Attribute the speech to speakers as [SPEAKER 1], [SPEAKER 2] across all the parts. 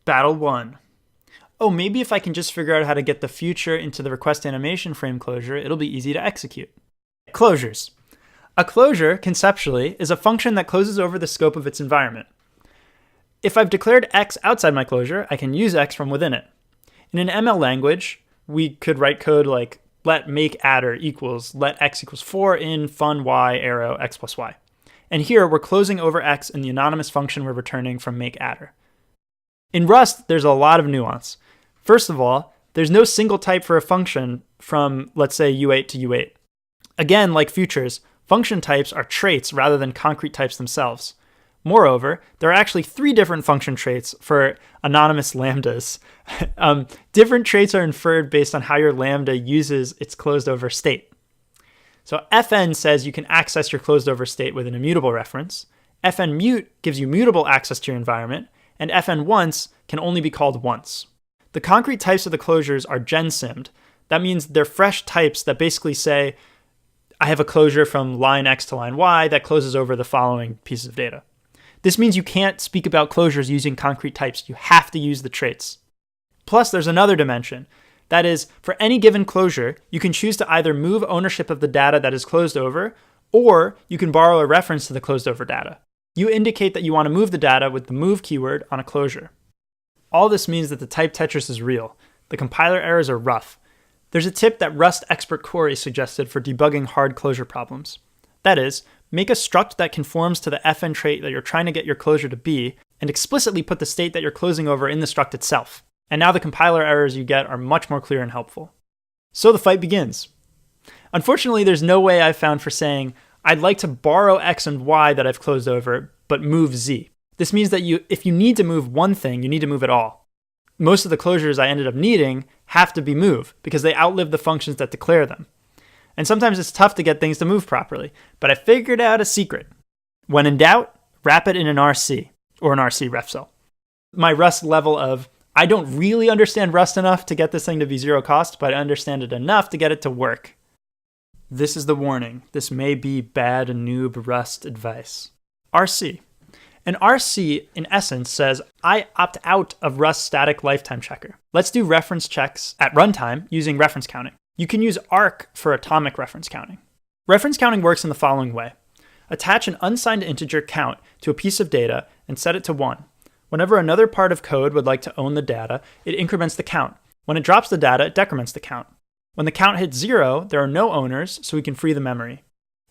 [SPEAKER 1] Battle 1. Oh, maybe if I can just figure out how to get the future into the request animation frame closure, it'll be easy to execute. Closures. A closure, conceptually, is a function that closes over the scope of its environment. If I've declared X outside my closure, I can use X from within it. In an ML language, we could write code like let make adder equals let X equals 4 in fun Y arrow X plus Y. And here we're closing over X in the anonymous function we're returning from make adder. In Rust, there's a lot of nuance. First of all, there's no single type for a function from, let's say, U8 to U8. Again, like futures, function types are traits rather than concrete types themselves. Moreover, there are actually 3 different function traits for anonymous lambdas. Different traits are inferred based on how your lambda uses its closed over state. So fn says you can access your closed over state with an immutable reference. Fn mute gives you mutable access to your environment. And fn once can only be called once. The concrete types of the closures are gen-simmed. That means they're fresh types that basically say, I have a closure from line X to line Y that closes over the following pieces of data. This means you can't speak about closures using concrete types. You have to use the traits. Plus, there's another dimension. That is, for any given closure, you can choose to either move ownership of the data that is closed over, or you can borrow a reference to the closed over data. You indicate that you want to move the data with the move keyword on a closure. All this means that the type Tetris is real. The compiler errors are rough. There's a tip that Rust expert Corey suggested for debugging hard closure problems. That is, make a struct that conforms to the fn trait that you're trying to get your closure to be, and explicitly put the state that you're closing over in the struct itself. And now the compiler errors you get are much more clear and helpful. So the fight begins. Unfortunately, there's no way I've found for saying, I'd like to borrow X and Y that I've closed over, but move Z. This means that if you need to move one thing, you need to move it all. Most of the closures I ended up needing have to be move because they outlive the functions that declare them. And sometimes it's tough to get things to move properly, but I figured out a secret. When in doubt, wrap it in an RC, or an RC ref cell. My Rust level of, I don't really understand Rust enough to get this thing to be zero cost, but I understand it enough to get it to work. This is the warning. This may be bad noob Rust advice. RC. An RC, in essence, says, I opt out of Rust static lifetime checker. Let's do reference checks at runtime using reference counting. You can use arc for atomic reference counting. Reference counting works in the following way. Attach an unsigned integer count to a piece of data and set it to 1. Whenever another part of code would like to own the data, it increments the count. When it drops the data, it decrements the count. When the count hits 0, there are no owners, so we can free the memory.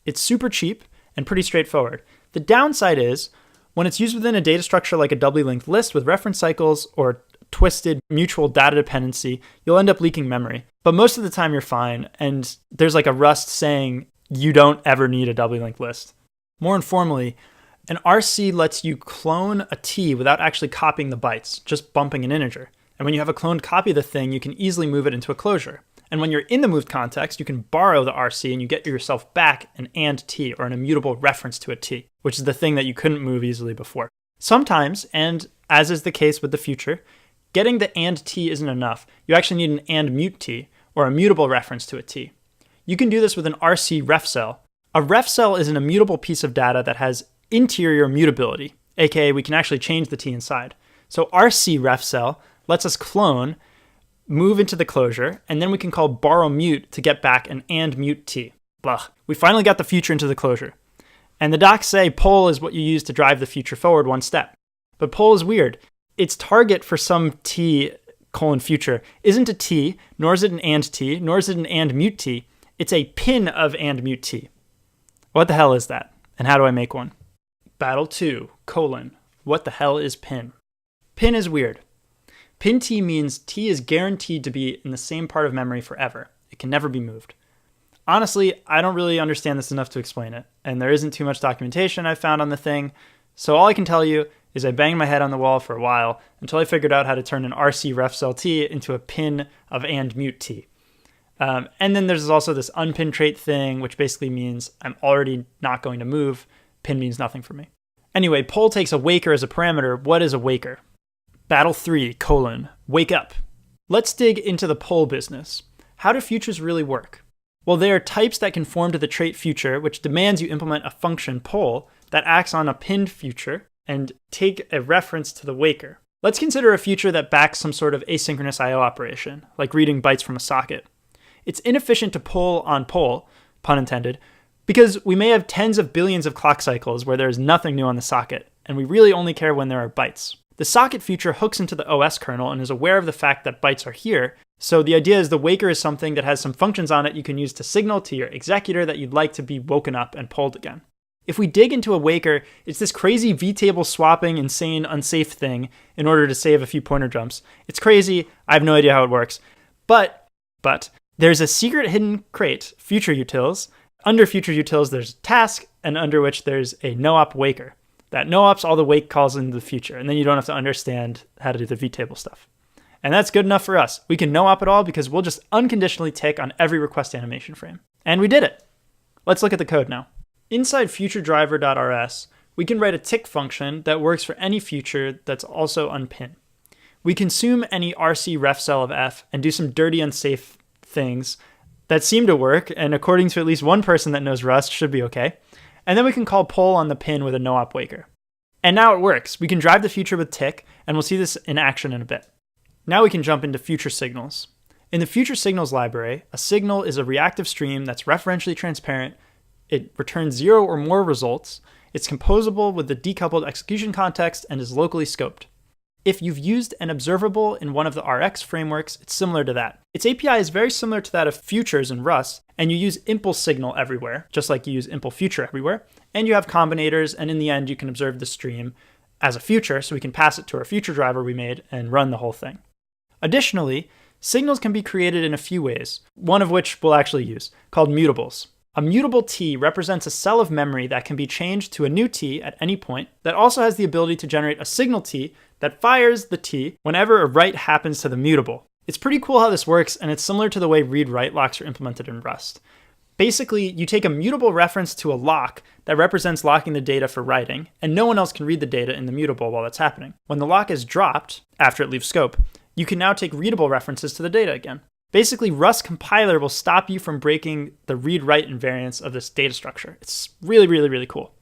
[SPEAKER 1] It's super cheap and pretty straightforward. The downside is, when it's used within a data structure like a doubly linked list with reference cycles or twisted mutual data dependency, you'll end up leaking memory. But most of the time you're fine, and there's like a Rust saying you don't ever need a doubly linked list. More informally, an RC lets you clone a T without actually copying the bytes, just bumping an integer. And when you have a cloned copy of the thing, you can easily move it into a closure. And when you're in the moved context, you can borrow the RC and you get yourself back an AND T, or an immutable reference to a T, which is the thing that you couldn't move easily before. Sometimes, and as is the case with the future, getting the AND T isn't enough. You actually need an AND mute T, or a mutable reference to a T. You can do this with an RC ref cell. A ref cell is an immutable piece of data that has interior mutability, aka we can actually change the T inside. So RC ref cell lets us clone, move into the closure, and then we can call borrow mute to get back an AND mute T. Blah. We finally got the future into the closure. And the docs say poll is what you use to drive the future forward one step. But poll is weird. Its target for some T colon future isn't a T, nor is it an AND T, nor is it an AND mute T. It's a pin of AND mute T. What the hell is that? And how do I make one? Battle 2, what the hell is pin? Pin is weird. Pin T means T is guaranteed to be in the same part of memory forever. It can never be moved. Honestly, I don't really understand this enough to explain it, and there isn't too much documentation I've found on the thing, so all I can tell you is I banged my head on the wall for a while until I figured out how to turn an RC ref cell T into a pin of AND mute T. And then there's also this unpin trait thing, which basically means I'm already not going to move. Pin means nothing for me. Anyway, poll takes a waker as a parameter. What is a waker? Battle 3, wake up. Let's dig into the poll business. How do futures really work? Well, they are types that conform to the trait future, which demands you implement a function poll that acts on a pinned future and take a reference to the waker. Let's consider a future that backs some sort of asynchronous I/O operation, like reading bytes from a socket. It's inefficient to pull on pull, pun intended, because we may have tens of billions of clock cycles where there is nothing new on the socket, and we really only care when there are bytes. The socket feature hooks into the OS kernel and is aware of the fact that bytes are here, so the idea is the waker is something that has some functions on it you can use to signal to your executor that you'd like to be woken up and pulled again. If we dig into a waker, it's this crazy vtable swapping, insane, unsafe thing in order to save a few pointer jumps. It's crazy, I have no idea how it works. But, there's a secret hidden crate, future utils. Under future utils, there's task, and under which there's a no-op waker. That no-ops all the wake calls into the future, and then you don't have to understand how to do the vtable stuff. And that's good enough for us. We can no-op it all because we'll just unconditionally tick on every request animation frame. And we did it. Let's look at the code now. Inside futuredriver.rs, we can write a tick function that works for any future that's also unpin. We consume any RC ref cell of f and do some dirty, unsafe things that seem to work, and according to at least one person that knows Rust, should be okay. And then we can call pull on the pin with a no-op waker. And now it works. We can drive the future with tick, and we'll see this in action in a bit. Now we can jump into future signals. In the future signals library, a signal is a reactive stream that's referentially transparent. It returns 0 or more results. It's composable with the decoupled execution context and is locally scoped. If you've used an observable in one of the RX frameworks, it's similar to that. Its API is very similar to that of futures in Rust, and you use impl signal everywhere, just like you use impl future everywhere, and you have combinators, and in the end you can observe the stream as a future, so we can pass it to our future driver we made and run the whole thing. Additionally, signals can be created in a few ways, one of which we'll actually use, called mutables. A mutable t represents a cell of memory that can be changed to a new t at any point that also has the ability to generate a signal t that fires the t whenever a write happens to the mutable. It's pretty cool how this works, and it's similar to the way read-write locks are implemented in Rust. Basically, you take a mutable reference to a lock that represents locking the data for writing, and no one else can read the data in the mutable while that's happening. When the lock is dropped, after it leaves scope, you can now take readable references to the data again. Basically, Rust compiler will stop you from breaking the read-write invariance of this data structure. It's really cool.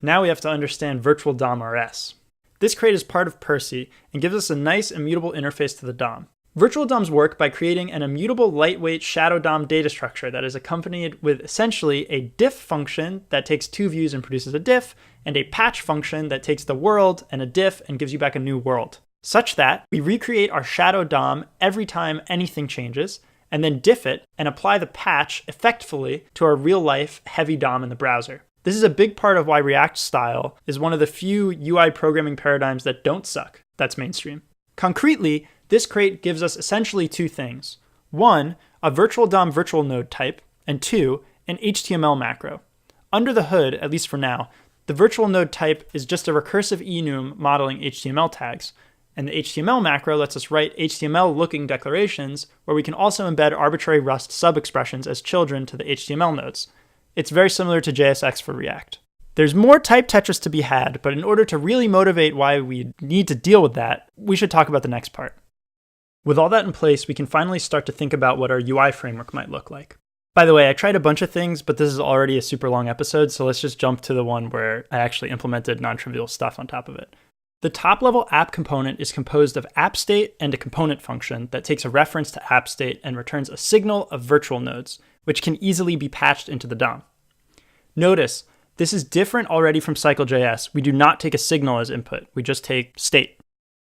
[SPEAKER 1] Now we have to understand virtual DOM RS. This crate is part of Percy and gives us a nice immutable interface to the DOM. Virtual DOMs work by creating an immutable lightweight shadow DOM data structure that is accompanied with essentially a diff function that takes two views and produces a diff, and a patch function that takes the world and a diff and gives you back a new world. Such that we recreate our shadow DOM every time anything changes, and then diff it and apply the patch effectively to our real-life heavy DOM in the browser. This is a big part of why React style is one of the few UI programming paradigms that don't suck. That's mainstream. Concretely, this crate gives us essentially two things. One, a virtual DOM virtual node type, and two, an HTML macro. Under the hood, at least for now, the virtual node type is just a recursive enum modeling HTML tags, and the HTML macro lets us write HTML-looking declarations where we can also embed arbitrary Rust sub-expressions as children to the HTML nodes. It's very similar to JSX for React. There's more type Tetris to be had, but in order to really motivate why we need to deal with that, we should talk about the next part. With all that in place, we can finally start to think about what our UI framework might look like. By the way, I tried a bunch of things, but this is already a super long episode, so let's just jump to the one where I actually implemented non-trivial stuff on top of it. The top-level app component is composed of app state and a component function that takes a reference to app state and returns a signal of virtual nodes, which can easily be patched into the DOM. Notice, this is different already from Cycle.js. We do not take a signal as input, we just take state.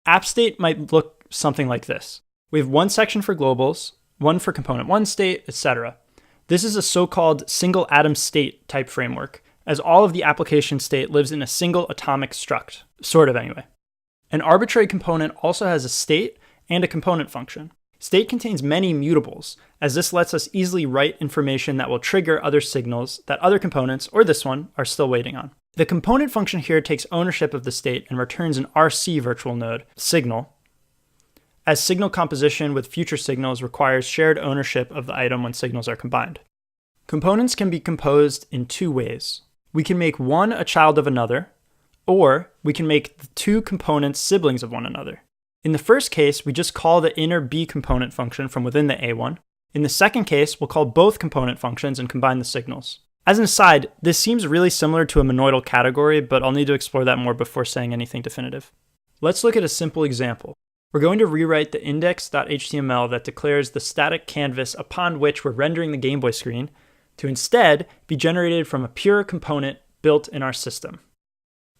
[SPEAKER 1] App state might look something like this. We have one section for globals, one for component one state, etc. This is a so-called single atom state type framework, as all of the application state lives in a single atomic struct, sort of anyway. An arbitrary component also has a state and a component function. State contains many mutables, as this lets us easily write information that will trigger other signals that other components, or this one, are still waiting on. The component function here takes ownership of the state and returns an RC virtual node, signal, as signal composition with future signals requires shared ownership of the item when signals are combined. Components can be composed in two ways. We can make one a child of another, or we can make the two components siblings of one another. In the first case, we just call the inner B component function from within the A one. In the second case, we'll call both component functions and combine the signals. As an aside, this seems really similar to a monoidal category, but I'll need to explore that more before saying anything definitive. Let's look at a simple example. We're going to rewrite the index.html that declares the static canvas upon which we're rendering the Gameboy screen to instead be generated from a pure component built in our system.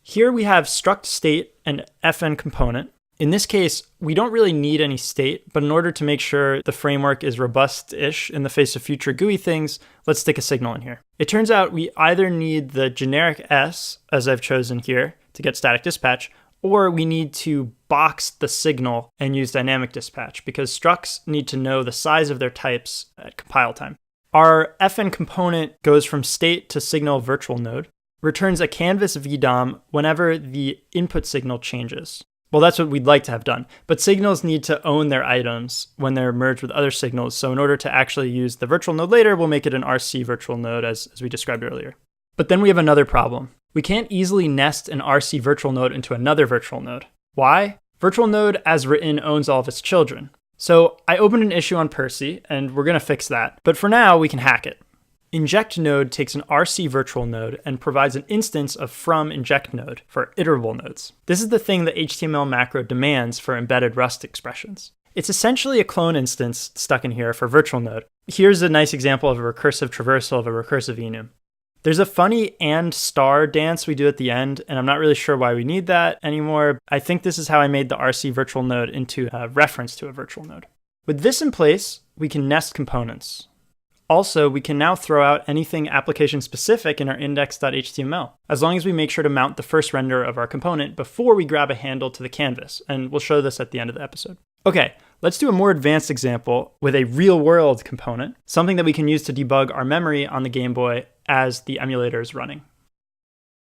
[SPEAKER 1] Here we have struct state and fn component. In this case, we don't really need any state, but in order to make sure the framework is robust-ish in the face of future GUI things, let's stick a signal in here. It turns out we either need the generic S, as I've chosen here, to get static dispatch, or we need to box the signal and use dynamic dispatch, because structs need to know the size of their types at compile time. Our fn component goes from state to signal virtual node, returns a canvas VDOM whenever the input signal changes. Well, that's what we'd like to have done, but signals need to own their items when they're merged with other signals, so in order to actually use the virtual node later, we'll make it an RC virtual node as we described earlier. But then we have another problem. We can't easily nest an RC virtual node into another virtual node. Why? Virtual node as written owns all of its children. So I opened an issue on Percy, and we're going to fix that, but for now we can hack it. Inject node takes an RC virtual node and provides an instance of from inject node for iterable nodes. This is the thing that HTML macro demands for embedded Rust expressions. It's essentially a clone instance stuck in here for virtual node. Here's a nice example of a recursive traversal of a recursive enum. There's a funny and star dance we do at the end, and I'm not really sure why we need that anymore. I think this is how I made the RC virtual node into a reference to a virtual node. With this in place, we can nest components. Also, we can now throw out anything application specific in our index.html, as long as we make sure to mount the first render of our component before we grab a handle to the canvas, and we'll show this at the end of the episode. Okay, let's do a more advanced example with a real-world component, something that we can use to debug our memory on the Game Boy as the emulator is running.